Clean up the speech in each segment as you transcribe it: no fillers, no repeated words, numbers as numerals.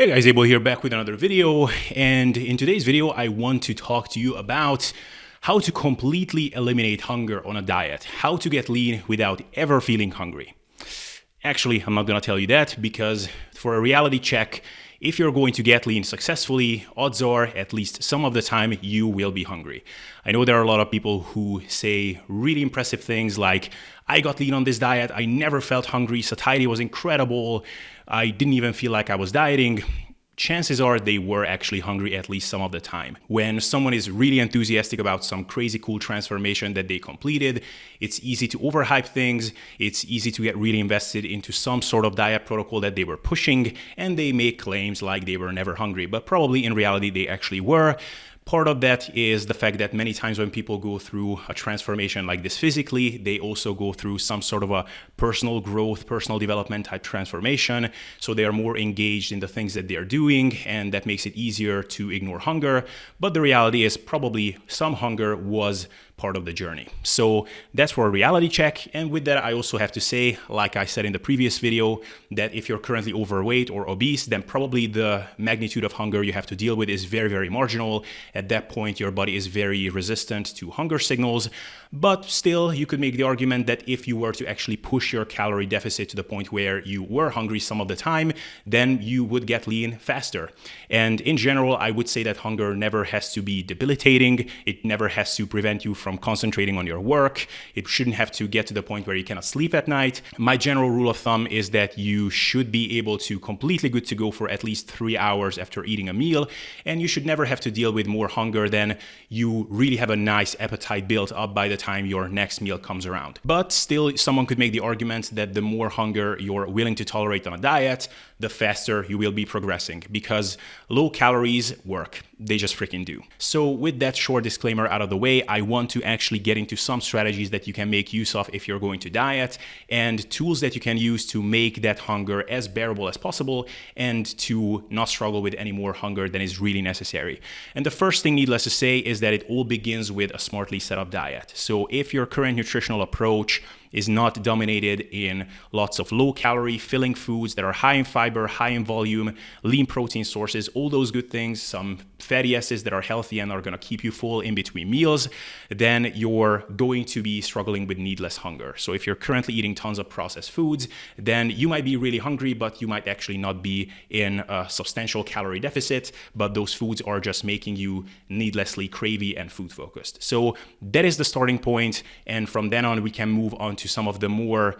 Hey guys, Abel here, back with another video, and in today's video I want to talk to you about how to completely eliminate hunger on a diet, how to get lean without ever feeling hungry. Actually, I'm not gonna tell you that, because for a reality check, if you're going to get lean successfully, odds are at least some of the time you will be hungry. I know there are a lot of people who say really impressive things like, I got lean on this diet, I never felt hungry, satiety was incredible, I didn't even feel like I was dieting. Chances are they were actually hungry at least some of the time. When someone is really enthusiastic about some crazy cool transformation that they completed, it's easy to overhype things, it's easy to get really invested into some sort of diet protocol that they were pushing, and they make claims like they were never hungry, but probably in reality they actually were. Part of that is the fact that many times when people go through a transformation like this physically, they also go through some sort of a personal growth, personal development type transformation. So they are more engaged in the things that they are doing, and that makes it easier to ignore hunger. But the reality is probably some hunger was part of the journey. So that's for a reality check. And with that, I also have to say, like I said in the previous video, that if you're currently overweight or obese, then probably the magnitude of hunger you have to deal with is very, very marginal. At that point, your body is very resistant to hunger signals. But still, you could make the argument that if you were to actually push your calorie deficit to the point where you were hungry some of the time, then you would get lean faster. And in general, I would say that hunger never has to be debilitating. It never has to prevent you from concentrating on your work. It shouldn't have to get to the point where you cannot sleep at night. My general rule of thumb is that you should be able to completely good to go for at least 3 hours after eating a meal, and you should never have to deal with more hunger than you really have a nice appetite built up by the time your next meal comes around. But still, someone could make the argument that the more hunger you're willing to tolerate on a diet, the faster you will be progressing, because low calories work. They just freaking do. So with that short disclaimer out of the way, I want to actually get into some strategies that you can make use of if you're going to diet, and tools that you can use to make that hunger as bearable as possible and to not struggle with any more hunger than is really necessary. And the first thing, needless to say, is that it all begins with a smartly set up diet. So if your current nutritional approach is not dominated in lots of low-calorie, filling foods that are high in fiber, high in volume, lean protein sources, all those good things, some fatty acids that are healthy and are going to keep you full in between meals, then you're going to be struggling with needless hunger. So if you're currently eating tons of processed foods, then you might be really hungry, but you might actually not be in a substantial calorie deficit, but those foods are just making you needlessly cravey and food-focused. So that is the starting point, and from then on, we can move on to some of the more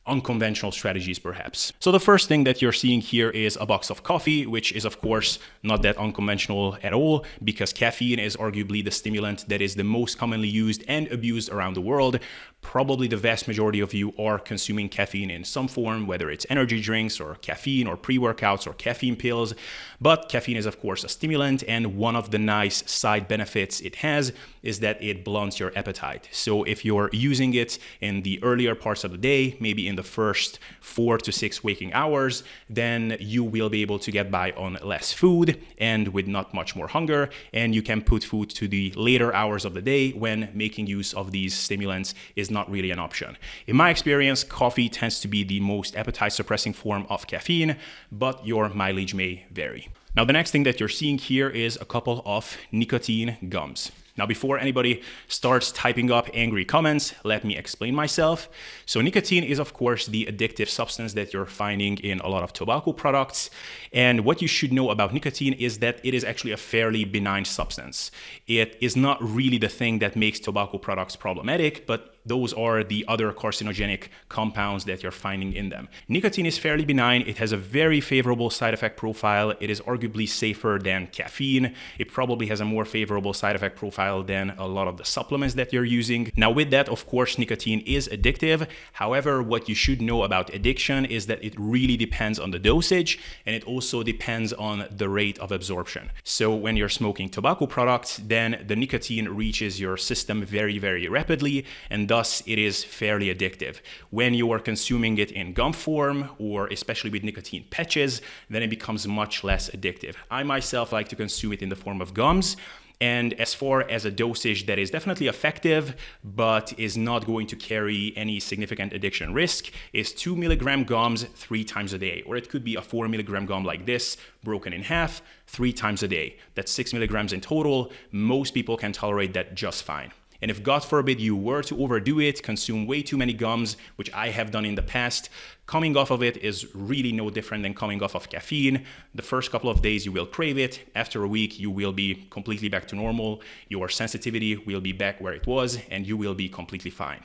unconventional strategies perhaps. So the first thing that you're seeing here is a box of coffee, which is of course not that unconventional at all, because caffeine is arguably the stimulant that is the most commonly used and abused around the world. Probably the vast majority of you are consuming caffeine in some form, whether it's energy drinks or caffeine or pre-workouts or caffeine pills. But caffeine is of course a stimulant, and one of the nice side benefits it has is that it blunts your appetite. So if you're using it in the earlier parts of the day, maybe in the first 4 to 6 waking hours, then you will be able to get by on less food and with not much more hunger, and you can put food to the later hours of the day when making use of these stimulants is not really an option. In my experience, coffee tends to be the most appetite suppressing form of caffeine, but your mileage may vary. Now, the next thing that you're seeing here is a couple of nicotine gums. Now, before anybody starts typing up angry comments, let me explain myself. So nicotine is, of course, the addictive substance that you're finding in a lot of tobacco products. And what you should know about nicotine is that it is actually a fairly benign substance. It is not really the thing that makes tobacco products problematic, but those are the other carcinogenic compounds that you're finding in them. Nicotine is fairly benign. It has a very favorable side effect profile. It is arguably safer than caffeine. It probably has a more favorable side effect profile than a lot of the supplements that you're using. Now, with that, of course, nicotine is addictive. However, what you should know about addiction is that it really depends on the dosage, and it also depends on the rate of absorption. So when you're smoking tobacco products, then the nicotine reaches your system very, very rapidly, and thus it is fairly addictive. When you are consuming it in gum form, or especially with nicotine patches, then it becomes much less addictive. I myself like to consume it in the form of gums, And as far as a dosage that is definitely effective, but is not going to carry any significant addiction risk, is 2 milligram gums 3 times a day. Or it could be a 4 milligram gum like this, broken in half, 3 times a day. That's 6 milligrams in total. Most people can tolerate that just fine. And if, God forbid, you were to overdo it, consume way too many gums, which I have done in the past, coming off of it is really no different than coming off of caffeine. The first couple of days you will crave it. After a week, you will be completely back to normal. Your sensitivity will be back where it was, and you will be completely fine.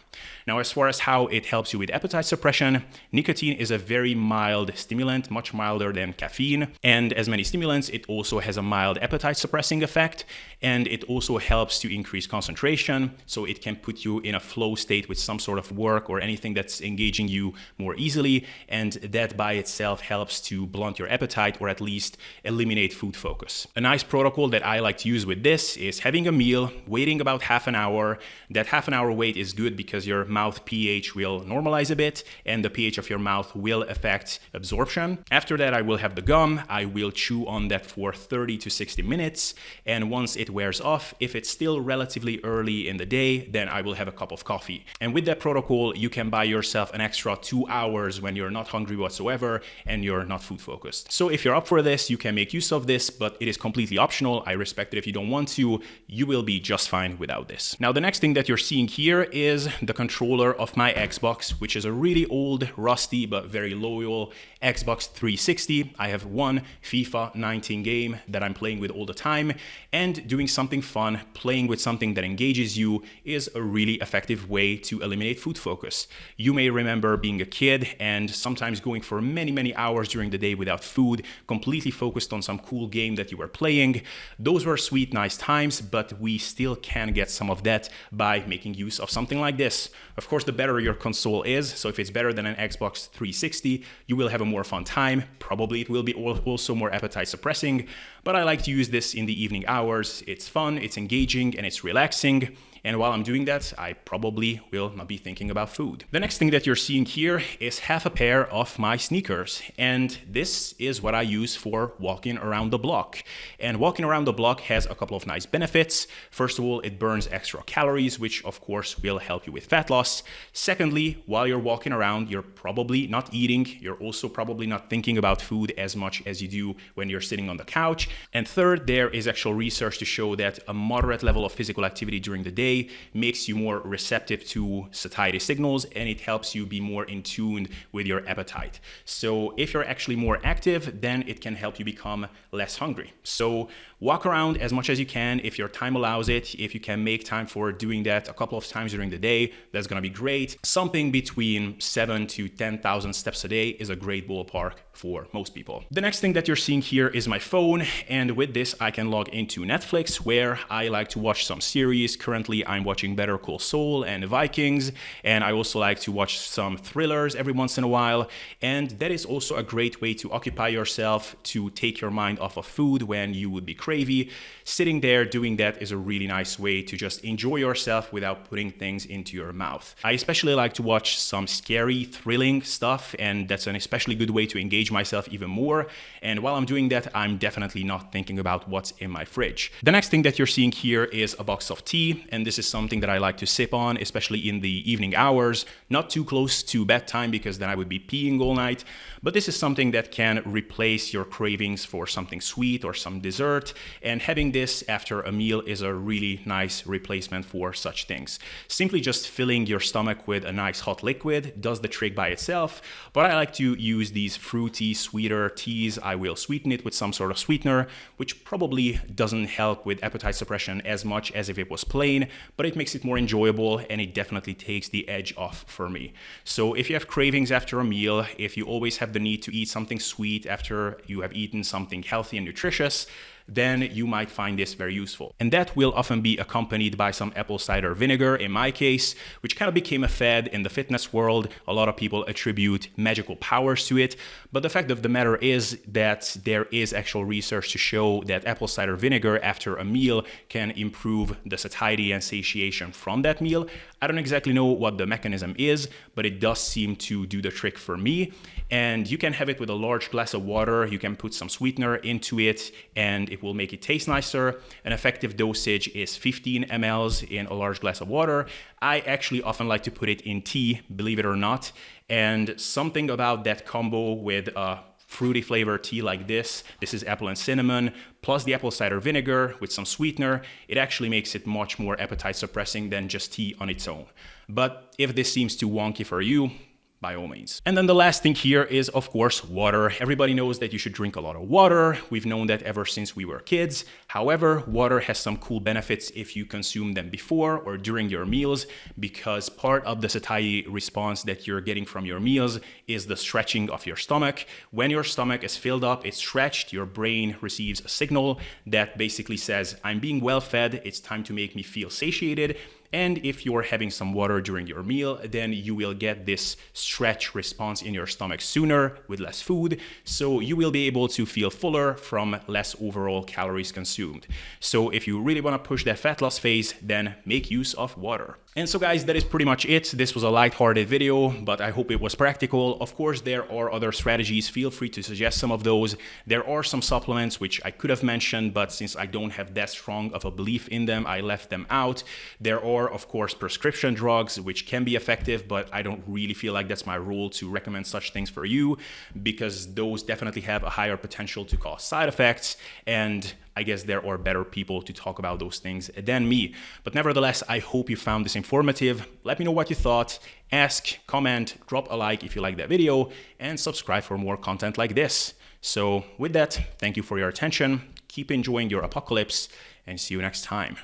Now, as far as how it helps you with appetite suppression, nicotine is a very mild stimulant, much milder than caffeine. And as many stimulants, it also has a mild appetite suppressing effect. And it also helps to increase concentration. So it can put you in a flow state with some sort of work or anything that's engaging you more easily. And that by itself helps to blunt your appetite or at least eliminate food focus. A nice protocol that I like to use with this is having a meal, waiting about half an hour. That half an hour wait is good because your mouth pH will normalize a bit and the pH of your mouth will affect absorption. After that, I will have the gum. I will chew on that for 30 to 60 minutes. And once it wears off, if it's still relatively early in the day, then I will have a cup of coffee. And with that protocol, you can buy yourself an extra 2 hours when you're not hungry whatsoever and you're not food focused. So if you're up for this, you can make use of this, but it is completely optional. I respect it if you don't want to. You will be just fine without this. Now, the next thing that you're seeing here is the controller of my Xbox, which is a really old, rusty, but very loyal Xbox 360. I have one FIFA 19 game that I'm playing with all the time, and doing something fun, playing with something that engages you is a really effective way to eliminate food focus. You may remember being a kid and sometimes going for many, many hours during the day without food, completely focused on some cool game that you were playing. Those were sweet, nice times, but we still can get some of that by making use of something like this. Of course, the better your console is, so if it's better than an Xbox 360, you will have a more fun time. Probably it will be also more appetite suppressing, but I like to use this in the evening hours. It's fun, it's engaging, and it's relaxing. And while I'm doing that, I probably will not be thinking about food. The next thing that you're seeing here is half a pair of my sneakers. And this is what I use for walking around the block. And walking around the block has a couple of nice benefits. First of all, it burns extra calories, which of course will help you with fat loss. Secondly, while you're walking around, you're probably not eating. You're also probably not thinking about food as much as you do when you're sitting on the couch. And third, there is actual research to show that a moderate level of physical activity during the day makes you more receptive to satiety signals, and it helps you be more in tune with your appetite. So if you're actually more active, then it can help you become less hungry. So walk around as much as you can if your time allows it. If you can make time for doing that a couple of times during the day, that's going to be great. Something between 7 to 10,000 steps a day is a great ballpark for most people. The next thing that you're seeing here is my phone, and with this I can log into Netflix, where I like to watch some series. Currently I'm watching Better Call Saul and Vikings, and I also like to watch some thrillers every once in a while, and that is also a great way to occupy yourself, to take your mind off of food when you would be cravey. Sitting there doing that is a really nice way to just enjoy yourself without putting things into your mouth. I especially like to watch some scary, thrilling stuff, and that's an especially good way to engage myself even more. And while I'm doing that, I'm definitely not thinking about what's in my fridge. The next thing that you're seeing here is a box of tea, and this is something that I like to sip on, especially in the evening hours, not too close to bedtime because then I would be peeing all night. But this is something that can replace your cravings for something sweet or some dessert, and having this after a meal is a really nice replacement for such things. Simply just filling your stomach with a nice hot liquid does the trick by itself, but I like to use these fruity, sweeter teas. I will sweeten it with some sort of sweetener, which probably doesn't help with appetite suppression as much as if it was plain, but it makes it more enjoyable, and it definitely takes the edge off for me. So if you have cravings after a meal, if you always have the need to eat something sweet after you have eaten something healthy and nutritious, then you might find this very useful. And that will often be accompanied by some apple cider vinegar in my case, which kind of became a fad in the fitness world. A lot of people attribute magical powers to it, but the fact of the matter is that there is actual research to show that apple cider vinegar after a meal can improve the satiety and satiation from that meal. I don't exactly know what the mechanism is, but it does seem to do the trick for me. And you can have it with a large glass of water. You can put some sweetener into it, and it will make it taste nicer. An effective dosage is 15 mLs in a large glass of water. I actually often like to put it in tea, believe it or not. And something about that combo with a fruity flavored tea like this is apple and cinnamon, plus the apple cider vinegar with some sweetener, it actually makes it much more appetite suppressing than just tea on its own. But if this seems too wonky for you, by all means. And then the last thing here is, of course, water. Everybody knows that you should drink a lot of water. We've known that ever since we were kids. However, water has some cool benefits if you consume them before or during your meals, because part of the satiety response that you're getting from your meals is the stretching of your stomach. When your stomach is filled up, it's stretched, your brain receives a signal that basically says, I'm being well fed, it's time to make me feel satiated. And if you're having some water during your meal, then you will get this stretch response in your stomach sooner with less food. So you will be able to feel fuller from less overall calories consumed. So if you really want to push that fat loss phase, then make use of water. And so guys, that is pretty much it. This was a lighthearted video, but I hope it was practical. Of course, there are other strategies. Feel free to suggest some of those. There are some supplements which I could have mentioned, but since I don't have that strong of a belief in them, I left them out. There are, of course, prescription drugs which can be effective, but I don't really feel like that's my role to recommend such things for you, because those definitely have a higher potential to cause side effects, and I guess there are better people to talk about those things than me. But nevertheless, I hope you found this informative. Let me know what you thought. Ask, comment, drop a like if you like that video, and subscribe for more content like this. So with that, thank you for your attention. Keep enjoying your apocalypse, and see you next time.